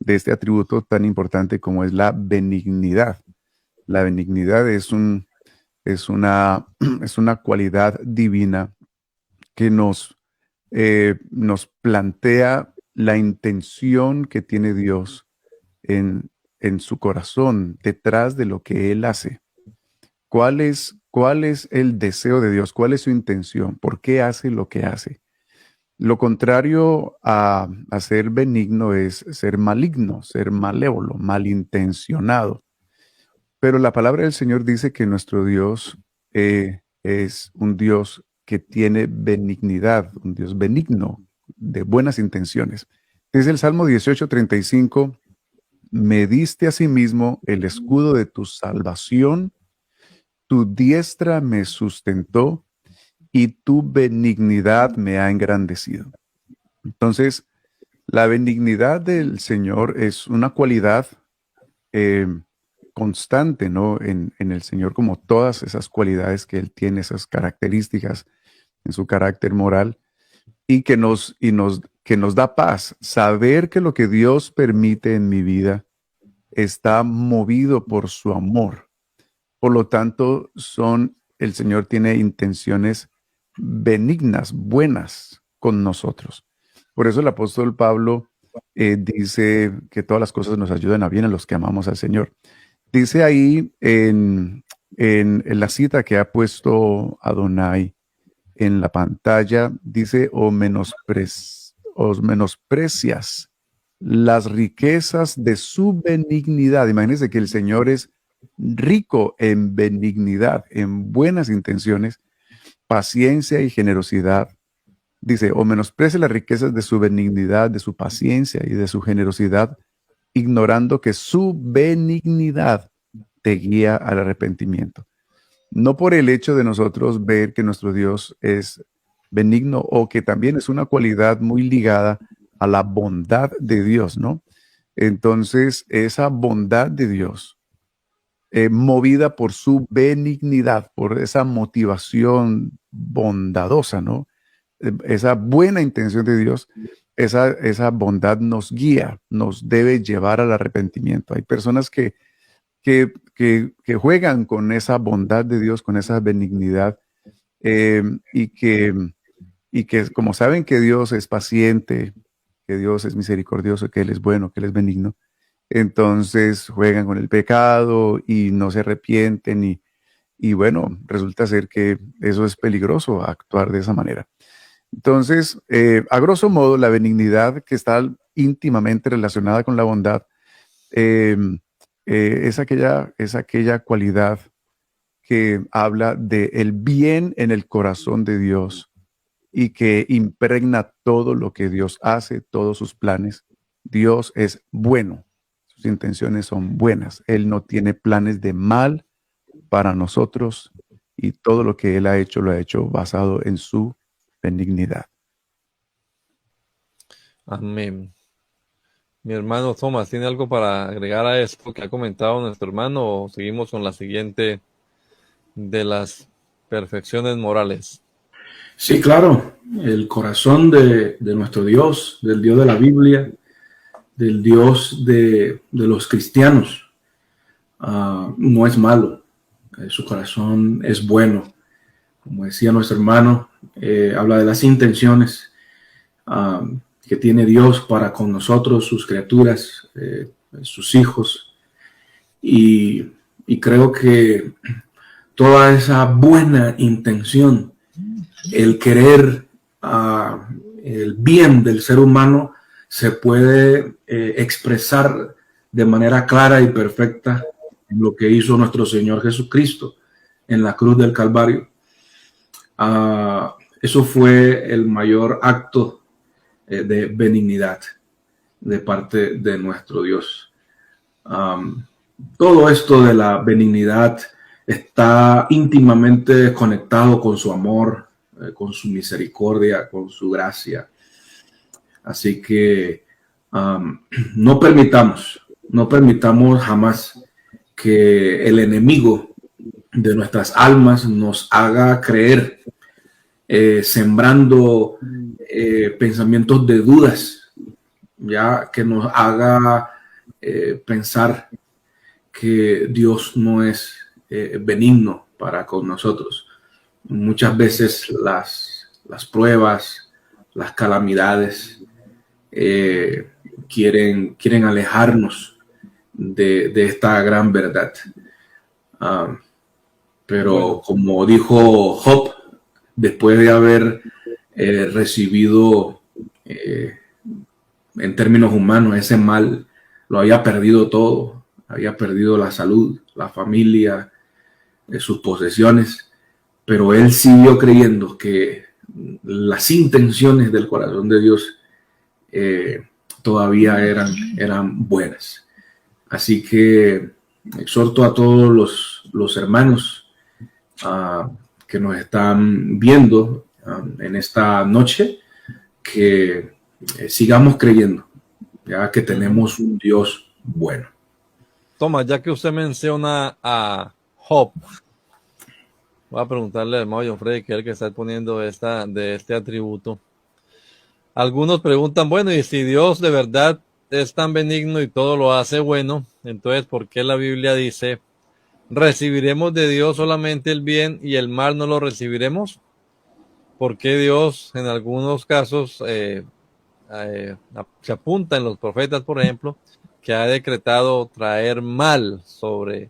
de este atributo tan importante como es la benignidad. La benignidad es una, es una cualidad divina que nos plantea la intención que tiene Dios en su corazón, detrás de lo que Él hace. ¿Cuál es el deseo de Dios? ¿Cuál es su intención? ¿Por qué hace lo que hace? Lo contrario a ser benigno es ser maligno, ser malévolo, malintencionado. Pero la palabra del Señor dice que nuestro Dios es un Dios que tiene benignidad, un Dios benigno, de buenas intenciones. Dice el Salmo 18:35, me diste a sí mismo el escudo de tu salvación, tu diestra me sustentó y tu benignidad me ha engrandecido. Entonces, la benignidad del Señor es una cualidad eh, constante, ¿no? En el Señor, como todas esas cualidades que Él tiene, esas características en su carácter moral, y que nos da paz. Saber que lo que Dios permite en mi vida está movido por su amor. Por lo tanto, el Señor tiene intenciones benignas, buenas con nosotros. Por eso el apóstol Pablo dice que todas las cosas nos ayudan a bien a los que amamos al Señor. Dice ahí en la cita que ha puesto Adonai en la pantalla, dice, os menosprecias las riquezas de su benignidad. Imagínense que el Señor es rico en benignidad, en buenas intenciones, paciencia y generosidad. Dice, o menosprecia las riquezas de su benignidad, de su paciencia y de su generosidad, ignorando que su benignidad te guía al arrepentimiento. No por el hecho de nosotros ver que nuestro Dios es benigno o que también es una cualidad muy ligada a la bondad de Dios, ¿no? Entonces, esa bondad de Dios, movida por su benignidad, por esa motivación bondadosa, ¿no? Esa buena intención de Dios, esa bondad nos guía, nos debe llevar al arrepentimiento. Hay personas que juegan con esa bondad de Dios, con esa benignidad, eh, y, que, y que como saben que Dios es paciente, que Dios es misericordioso, que Él es bueno, que Él es benigno, entonces juegan con el pecado y no se arrepienten y bueno, resulta ser que eso es peligroso, actuar de esa manera. Entonces, a grosso modo, la benignidad que está íntimamente relacionada con la bondad, eh, es aquella cualidad que habla de el bien en el corazón de Dios y que impregna todo lo que Dios hace, todos sus planes. Dios es bueno, sus intenciones son buenas. Él no tiene planes de mal para nosotros y todo lo que Él ha hecho lo ha hecho basado en su benignidad. Amén. Mi hermano Thomas, ¿tiene algo para agregar a esto que ha comentado nuestro hermano o seguimos con la siguiente de las perfecciones morales? Sí, claro, el corazón de nuestro Dios, del Dios de la Biblia, del Dios de los cristianos, no es malo. Su corazón es bueno. Como decía nuestro hermano, habla de las intenciones que tiene Dios para con nosotros, sus criaturas, sus hijos. Y creo que toda esa buena intención, el querer el bien del ser humano, se puede expresar de manera clara y perfecta en lo que hizo nuestro Señor Jesucristo en la cruz del Calvario. Eso fue el mayor acto de benignidad de parte de nuestro Dios. Todo esto de la benignidad está íntimamente conectado con su amor, con su misericordia, con su gracia. Así que no permitamos jamás que el enemigo de nuestras almas nos haga creer, sembrando pensamientos de dudas, ya que nos haga pensar que Dios no es benigno para con nosotros. Muchas veces las pruebas, las calamidades quieren alejarnos de esta gran verdad. Ah, pero Bueno, como dijo Job, después de haber recibido en términos humanos ese mal, lo había perdido todo, había perdido la salud, la familia, sus posesiones, pero él siguió creyendo que las intenciones del corazón de Dios todavía eran buenas. Así que exhorto a todos los hermanos que nos están viendo en esta noche que sigamos creyendo, ya que tenemos un Dios bueno. Tomás, ya que usted menciona a Job, voy a preguntarle al hermano John Freddy, que es el que está poniendo de este atributo. Algunos preguntan, bueno, y si Dios de verdad es tan benigno y todo lo hace bueno, entonces, ¿por qué la Biblia dice, recibiremos de Dios solamente el bien y el mal no lo recibiremos? ¿Por qué Dios en algunos casos se apunta en los profetas, por ejemplo, que ha decretado traer mal sobre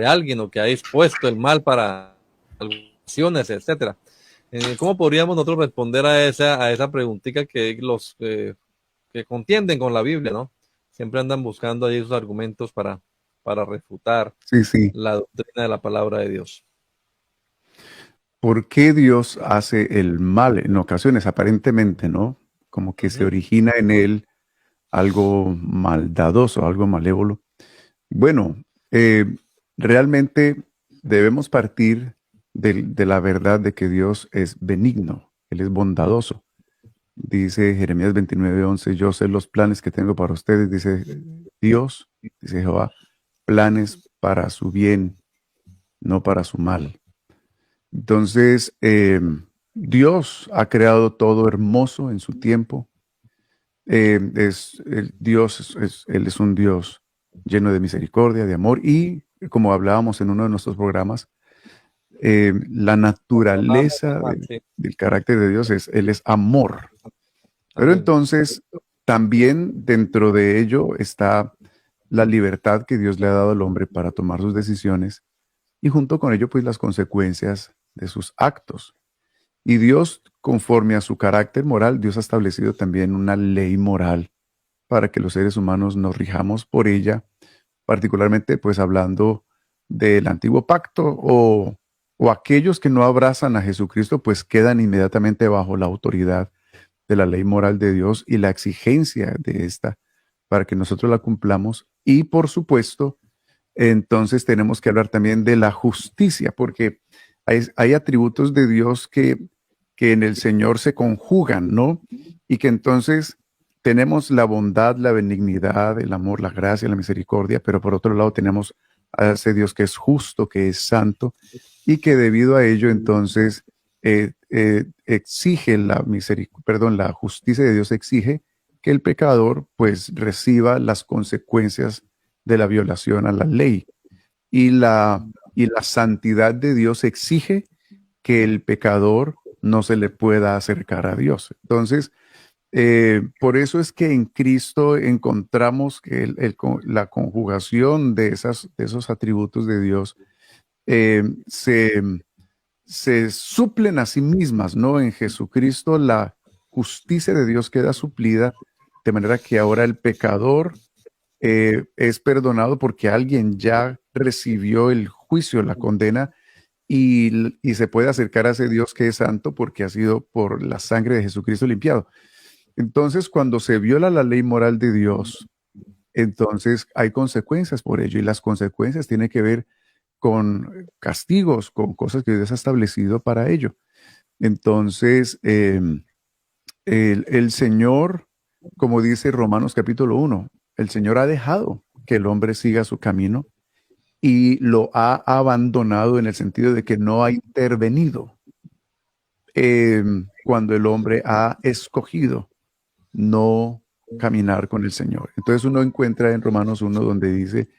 alguien o que ha dispuesto el mal para acciones, etcétera? ¿Cómo podríamos nosotros responder a esa preguntita que los que contienden con la Biblia, ¿no? Siempre andan buscando ahí esos argumentos para refutar Sí, sí. la doctrina de la palabra de Dios. ¿Por qué Dios hace el mal en ocasiones, aparentemente, ¿no? Como que se Ujú. origina en él algo maldadoso, algo malévolo. Bueno, realmente debemos partir de la verdad de que Dios es benigno, Él es bondadoso. Dice Jeremías 29:11, yo sé los planes que tengo para ustedes, dice Dios, dice Jehová, planes para su bien, no para su mal. Entonces, Dios ha creado todo hermoso en su tiempo. Él es un Dios lleno de misericordia, de amor y, como hablábamos en uno de nuestros programas, la naturaleza Sí. del carácter de Dios Él es amor. Pero Amén. entonces, también dentro de ello está la libertad que Dios le ha dado al hombre para tomar sus decisiones y junto con ello, pues las consecuencias de sus actos. Y Dios, conforme a su carácter moral, Dios ha establecido también una ley moral para que los seres humanos nos rijamos por ella, particularmente pues hablando del antiguo pacto o aquellos que no abrazan a Jesucristo, pues quedan inmediatamente bajo la autoridad de la ley moral de Dios y la exigencia de esta para que nosotros la cumplamos. Y por supuesto, entonces tenemos que hablar también de la justicia, porque hay atributos de Dios que en el Señor se conjugan, ¿no? Y que entonces tenemos la bondad, la benignidad, el amor, la gracia, la misericordia, pero por otro lado tenemos a ese Dios que es justo, que es santo, y que debido a ello entonces exige la justicia de Dios exige que el pecador pues reciba las consecuencias de la violación a la ley. Y la santidad de Dios exige que el pecador no se le pueda acercar a Dios. Entonces, por eso es que en Cristo encontramos que la conjugación de esos atributos de Dios eh, se, se suplen a sí mismas, ¿no? En Jesucristo la justicia de Dios queda suplida, de manera que ahora el pecador es perdonado porque alguien ya recibió el juicio, la condena, y se puede acercar a ese Dios que es santo porque ha sido por la sangre de Jesucristo limpiado. Entonces, cuando se viola la ley moral de Dios, entonces hay consecuencias por ello y las consecuencias tienen que ver con castigos, con cosas que Dios ha establecido para ello. Entonces, el Señor, como dice Romanos capítulo 1, el Señor ha dejado que el hombre siga su camino y lo ha abandonado en el sentido de que no ha intervenido cuando el hombre ha escogido no caminar con el Señor. Entonces uno encuentra en Romanos 1 donde dice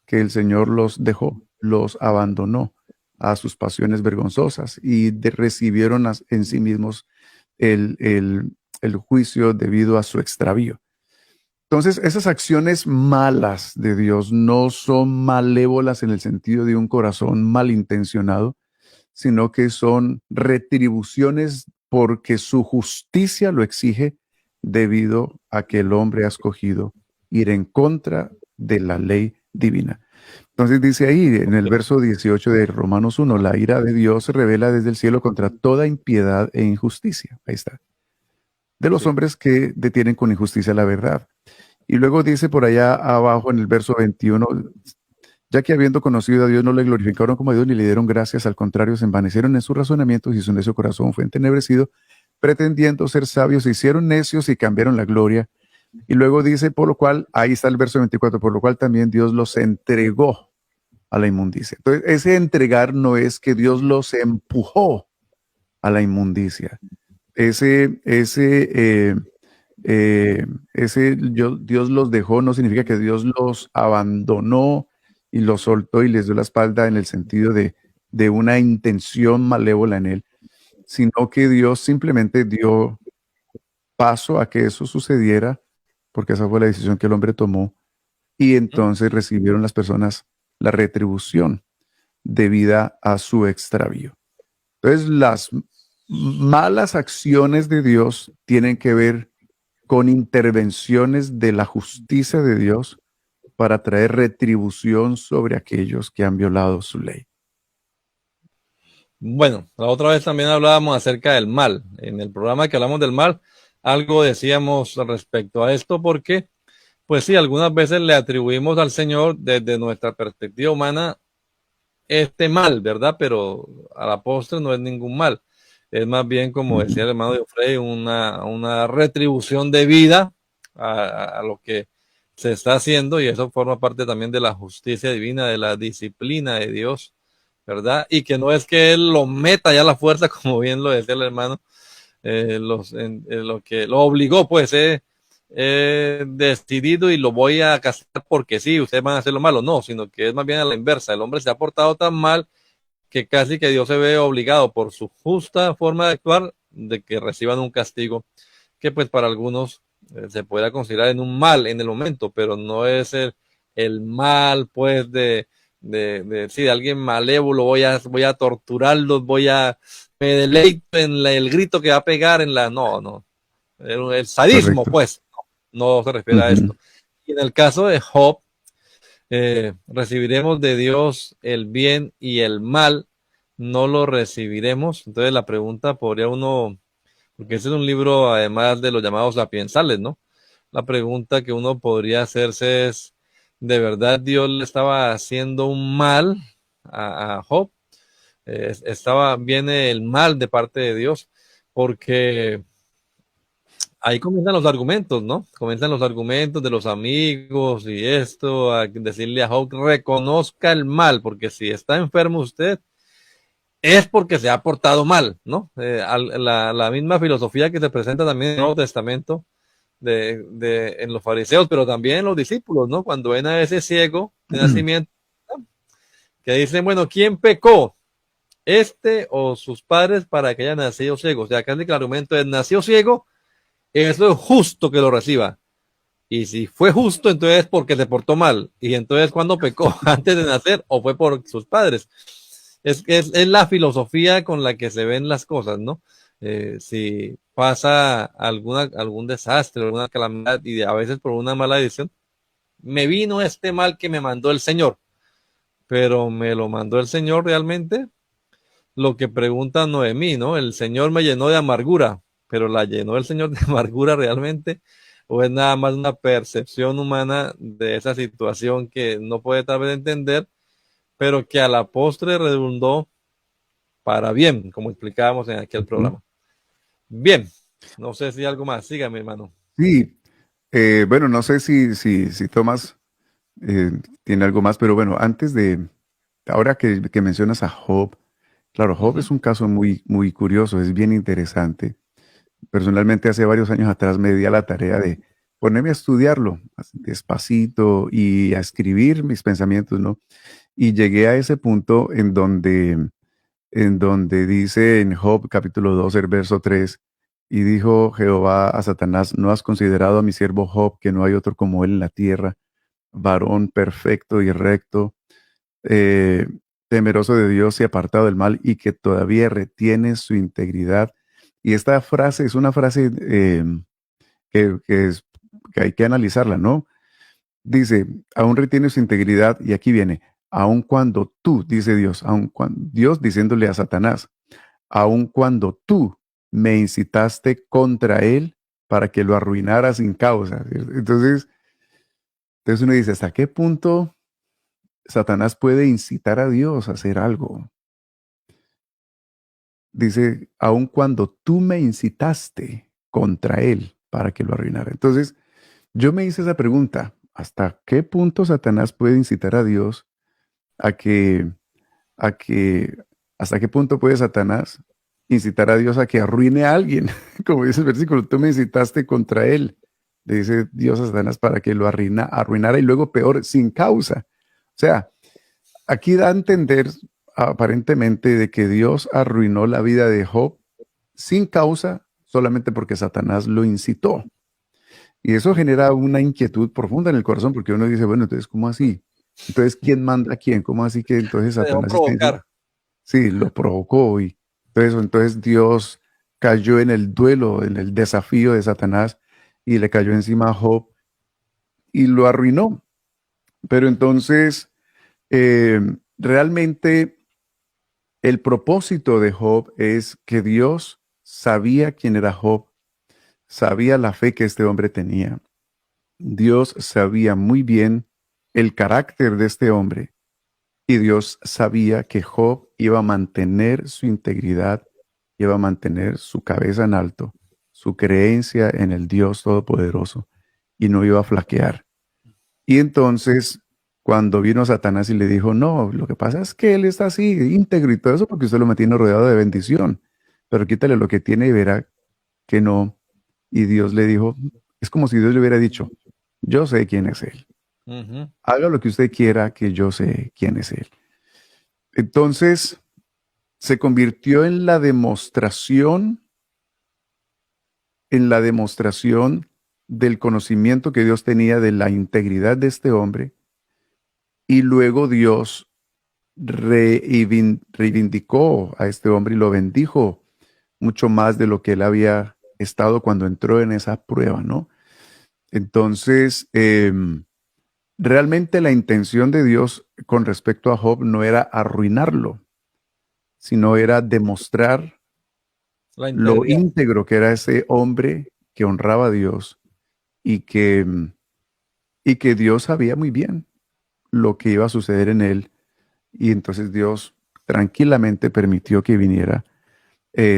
que el Señor los dejó, los abandonó a sus pasiones vergonzosas y recibieron en sí mismos el juicio debido a su extravío. Entonces, esas acciones malas de Dios no son malévolas en el sentido de un corazón malintencionado, sino que son retribuciones porque su justicia lo exige debido a que el hombre ha escogido ir en contra de la ley divina. Entonces dice ahí en el verso 18 de Romanos 1, la ira de Dios se revela desde el cielo contra toda impiedad e injusticia. Ahí está. De los hombres que detienen con injusticia la verdad. Y luego dice por allá abajo en el verso 21, ya que habiendo conocido a Dios no le glorificaron como a Dios ni le dieron gracias, al contrario, se envanecieron en sus razonamientos y su necio corazón fue entenebrecido, pretendiendo ser sabios, se hicieron necios y cambiaron la gloria. Y luego dice, por lo cual, ahí está el verso 24, por lo cual también Dios los entregó a la inmundicia. Entonces, ese entregar no es que Dios los empujó a la inmundicia. Dios los dejó no significa que Dios los abandonó y los soltó y les dio la espalda en el sentido de una intención malévola en él, sino que Dios simplemente dio paso a que eso sucediera, porque esa fue la decisión que el hombre tomó, y entonces recibieron las personas la retribución debida a su extravío. Entonces, las malas acciones de Dios tienen que ver con intervenciones de la justicia de Dios para traer retribución sobre aquellos que han violado su ley. Bueno, la otra vez también hablábamos acerca del mal. En el programa que hablamos del mal, algo decíamos respecto a esto porque, pues sí, algunas veces le atribuimos al Señor desde nuestra perspectiva humana este mal, ¿verdad? Pero a la postre no es ningún mal. Es más bien, como decía el hermano Geoffrey, una retribución de vida a lo que se está haciendo, y eso forma parte también de la justicia divina, de la disciplina de Dios, ¿verdad? Y que no es que Él lo meta ya a la fuerza, como bien lo decía el hermano, lo que lo obligó, pues, decidido y lo voy a castigar porque sí, ustedes van a hacer lo malo. No, sino que es más bien a la inversa. El hombre se ha portado tan mal que casi que Dios se ve obligado por su justa forma de actuar de que reciban un castigo que pues para algunos se pueda considerar en un mal en el momento, pero no es el mal pues de alguien malévolo, voy a torturarlos, me deleito en el grito que va a pegar no, el sadismo. Correcto. Pues no se refiere a esto. Y en el caso de Job, recibiremos de Dios el bien y el mal, no lo recibiremos. Entonces la pregunta podría uno, porque ese es un libro además de los llamados sapiensales, ¿no? La pregunta que uno podría hacerse es, ¿de verdad Dios le estaba haciendo un mal a Job? Viene el mal de parte de Dios, porque ahí comienzan los argumentos, ¿no? Comienzan los argumentos de los amigos y esto, a decirle a Job, reconozca el mal, porque si está enfermo usted, es porque se ha portado mal, ¿no? La misma filosofía que se presenta también en el Nuevo Testamento en los fariseos, pero también en los discípulos, ¿no? Cuando ven a ese ciego de nacimiento, ¿no? Que dicen, bueno, ¿quién pecó? ¿Este o sus padres para que haya nacido ciego? O sea, acá el argumento es, nació ciego, eso es justo que lo reciba. Y si fue justo, entonces porque se portó mal. Y entonces, ¿cuándo pecó? ¿Antes de nacer o fue por sus padres? Es la filosofía con la que se ven las cosas, ¿no? Si pasa algún desastre, alguna calamidad, y a veces por una mala decisión, me vino este mal que me mandó el Señor. Pero ¿me lo mandó el Señor realmente? Lo que pregunta Noemí, ¿no? El Señor me llenó de amargura, pero ¿la llenó el Señor de amargura realmente? ¿O es nada más una percepción humana de esa situación que no puede tal vez entender, pero que a la postre redundó para bien, como explicábamos en aquel programa? Bien, no sé si algo más. Sígame, hermano. Sí, bueno, no sé si Tomás tiene algo más, pero bueno, ahora que mencionas a Job, claro, Job es un caso muy, muy curioso, es bien interesante. Personalmente, hace varios años atrás me di a la tarea ponerme a estudiarlo así despacito y a escribir mis pensamientos, ¿no? Y llegué a ese punto en donde dice en Job capítulo 2, el verso 3, y dijo Jehová a Satanás, ¿no has considerado a mi siervo Job, que no hay otro como él en la tierra, varón perfecto y recto, eh, temeroso de Dios y apartado del mal, y que todavía retiene su integridad? Y esta frase es una frase que hay que analizarla, ¿no? Dice, aún retiene su integridad, y aquí viene, aun cuando tú, dice Dios, Dios diciéndole a Satanás, aun cuando tú me incitaste contra él para que lo arruinara sin causa. Entonces uno dice, ¿hasta qué punto Satanás puede incitar a Dios a hacer algo? Dice, aun cuando tú me incitaste contra él para que lo arruinara. Entonces, yo me hice esa pregunta, ¿hasta qué punto Satanás puede incitar a Dios a que, a que, hasta qué punto puede Satanás incitar a Dios a que arruine a alguien? Como dice el versículo, tú me incitaste contra él, le dice Dios a Satanás para que lo arruinara y luego peor, sin causa. O sea, aquí da a entender aparentemente de que Dios arruinó la vida de Job sin causa, solamente porque Satanás lo incitó. Y eso genera una inquietud profunda en el corazón, porque uno dice, bueno, entonces, ¿cómo así? Entonces, ¿quién manda a quién? ¿Cómo así que entonces Se dejó Satanás está provocar. diciendo? Sí, lo provocó y entonces Dios cayó en el duelo, en el desafío de Satanás y le cayó encima a Job y lo arruinó. Pero entonces, eh, realmente el propósito de Job es que Dios sabía quién era Job, sabía la fe que este hombre tenía. Dios sabía muy bien el carácter de este hombre y Dios sabía que Job iba a mantener su integridad, iba a mantener su cabeza en alto, su creencia en el Dios Todopoderoso y no iba a flaquear. Y entonces, cuando vino Satanás y le dijo, no, lo que pasa es que él está así, íntegro y todo eso porque usted lo mantiene rodeado de bendición, pero quítale lo que tiene y verá que no. Y Dios le dijo, es como si Dios le hubiera dicho, yo sé quién es él. Ujú. Haga lo que usted quiera, que yo sé quién es él. Entonces, se convirtió en la demostración del conocimiento que Dios tenía de la integridad de este hombre, y luego Dios reivindicó a este hombre y lo bendijo mucho más de lo que él había estado cuando entró en esa prueba, ¿no? Entonces, realmente la intención de Dios con respecto a Job no era arruinarlo, sino era demostrar La lo integridad. íntegro que era ese hombre que honraba a Dios y que Dios sabía muy bien lo que iba a suceder en él. Y entonces Dios tranquilamente permitió que viniera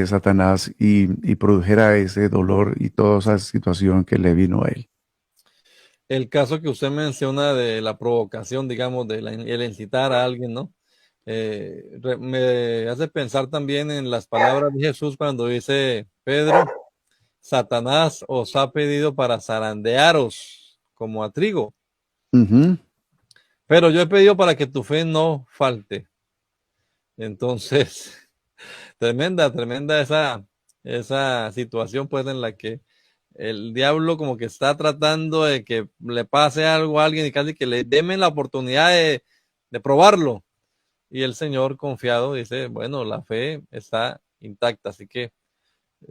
Satanás y produjera ese dolor y toda esa situación que le vino a él. El caso que usted menciona de la provocación, digamos, el incitar a alguien, ¿no? Me hace pensar también en las palabras de Jesús cuando dice, Pedro, Satanás os ha pedido para zarandearos como a trigo, Ujú, pero yo he pedido para que tu fe no falte. Entonces, tremenda esa situación pues en la que el diablo como que está tratando de que le pase algo a alguien y casi que le deme la oportunidad de probarlo. Y el Señor confiado dice, bueno, la fe está intacta, así que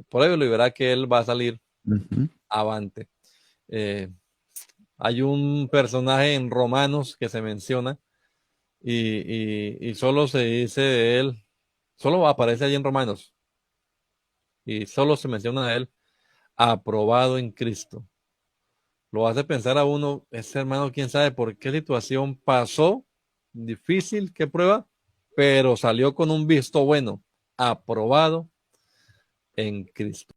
por ello lo verá que él va a salir ujú. avante. Eh, Hay un personaje en Romanos que se menciona y solo se dice de él, solo aparece allí en Romanos y solo se menciona de él, aprobado en Cristo. Lo hace pensar a uno, ese hermano, quién sabe por qué situación pasó, difícil, qué prueba, pero salió con un visto bueno, aprobado en Cristo.